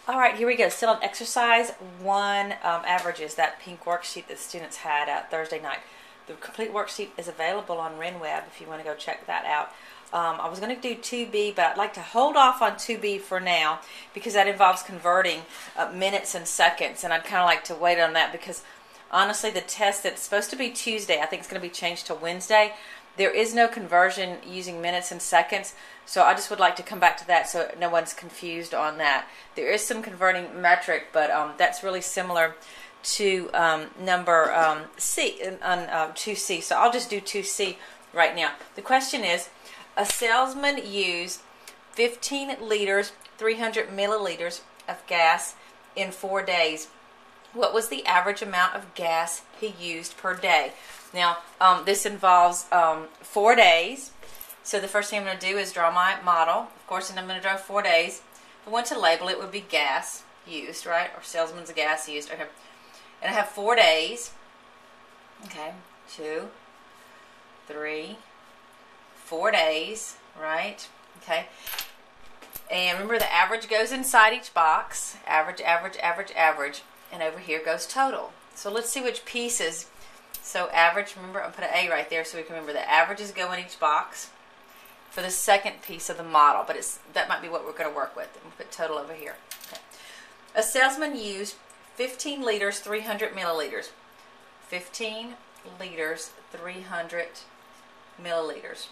All right, here we go. Still on exercise one, averages, that pink worksheet that students had Thursday night. The complete worksheet is available on RenWeb if you want to go check that out. I was going to do 2B, but I'd like to hold off on 2B for now because that involves converting minutes and seconds, and I'd kind of like to wait on that because honestly the test that's supposed to be Tuesday, I think it's going to be changed to Wednesday. There is no conversion using minutes and seconds, so I just would like to come back to that so no one's confused on that. There is some converting metric, but that's really similar to number C, on 2C. So I'll just do 2C right now. The question is, a salesman used 15 liters, 300 milliliters of gas in 4 days. What was the average amount of gas he used per day? Now, this involves 4 days. So the first thing I'm going to do is draw my model. Of course, and I'm going to draw 4 days. If I want to label it, would be gas used, right? Or salesman's gas used. Okay. And I have 4 days. Okay. 2, 3, 4 days, right? Okay. And remember, the average goes inside each box. Average, average, average, average. And over here goes total. So let's see which pieces. So average, remember, I'll put an A right there so we can remember the averages go in each box for the second piece of the model, but that might be what we're going to work with. We'll put total over here. Okay. A salesman used 15 liters, 300 milliliters. 15 liters, 300 milliliters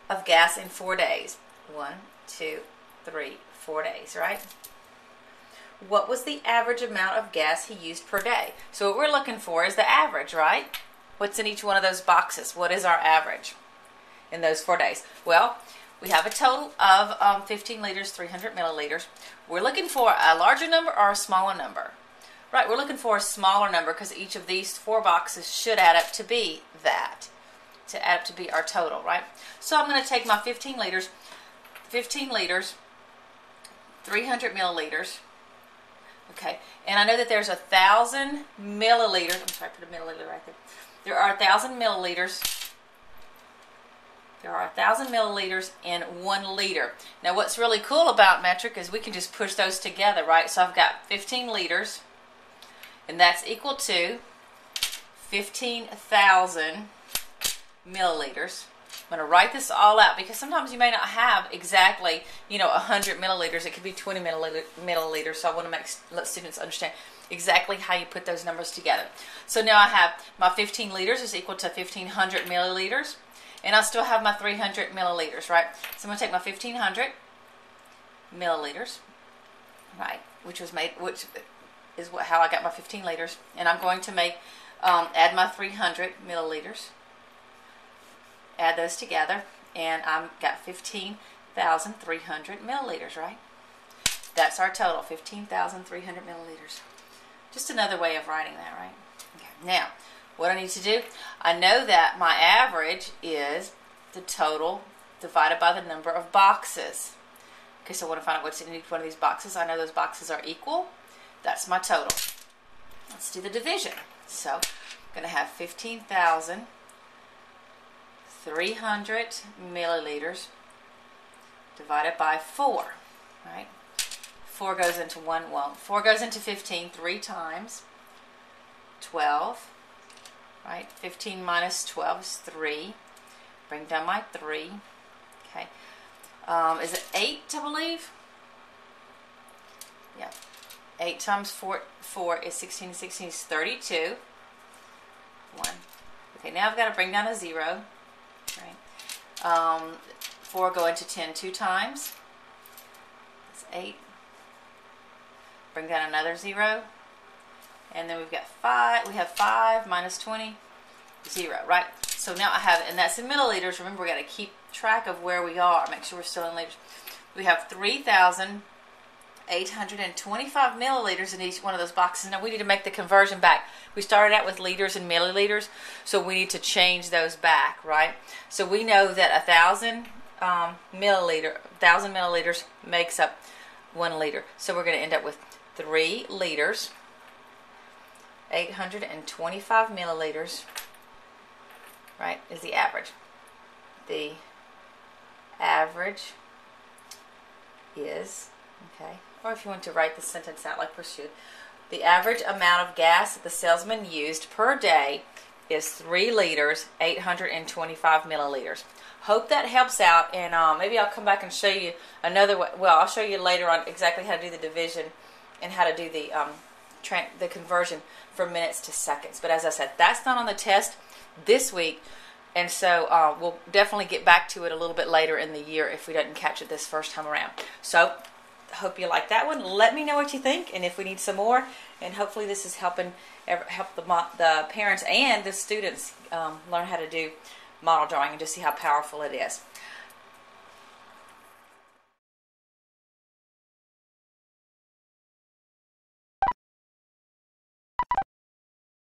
of gas in 4 days. 1, 2, 3, 4 days, right? What was the average amount of gas he used per day? So what we're looking for is the average, right? What's in each one of those boxes? What is our average in those 4 days? Well, we have a total of 15 liters, 300 milliliters. We're looking for a larger number or a smaller number? Right, we're looking for a smaller number because each of these 4 boxes should add up to be that, to add up to be our total, right? So I'm going to take my 15 liters, 300 milliliters. Okay, and I know that there's 1,000 milliliters. I'm sorry, I put a milliliter right there. There are 1,000 milliliters. There are 1,000 milliliters in 1 liter. Now, what's really cool about metric is we can just push those together, right? So I've got 15 liters, and that's equal to 15,000 milliliters. I'm going to write this all out because sometimes you may not have exactly, 100 milliliters. It could be 20 milliliters. So I want to let students understand exactly how you put those numbers together. So now I have my 15 liters is equal to 1,500 milliliters. And I still have my 300 milliliters, right? So I'm going to take my 1,500 milliliters, right, which is how I got my 15 liters. And I'm going to add my 300 milliliters. Add those together, and I've got 15,300 milliliters, right? That's our total, 15,300 milliliters. Just another way of writing that, right? Okay. Now, what I need to do, I know that my average is the total divided by the number of boxes. Okay, so I want to find out what's in each one of these boxes. I know those boxes are equal. That's my total. Let's do the division. So, I'm going to have 15,300 milliliters divided by 4, right? 4 goes into 1, well, 4 goes into 15 3 times. 12, right? 15 minus 12 is 3. Bring down my 3. Okay. Is it 8, I believe? Yeah. 8 times 4 is 16. 16 is 32. 1. Okay, now I've got to bring down a 0. Right. 4 go into 10 2 times. That's 8. Bring down another 0. And then we've got 5. We have 5 minus 20, 0, right? So now I have, and that's in milliliters. Remember, we got to keep track of where we are. Make sure we're still in liters. We have 3,825 milliliters in each one of those boxes. Now we need to make the conversion back. We started out with liters and milliliters, so we need to change those back, right? So we know that 1,000 milliliters makes up 1 liter. So we're going to end up with 3 liters, 825 milliliters, right, is the average. The average is Okay, or if you want to write the sentence out like Pursuit. The average amount of gas that the salesman used per day is 3 liters, 825 milliliters. Hope that helps out, and maybe I'll come back and show you another way. Well, I'll show you later on exactly how to do the division and how to do the conversion from minutes to seconds. But as I said, that's not on the test this week, and so we'll definitely get back to it a little bit later in the year if we didn't catch it this first time around. So hope you like that one. Let me know what you think, and if we need some more, and hopefully this is help the parents and the students learn how to do model drawing and just see how powerful it is.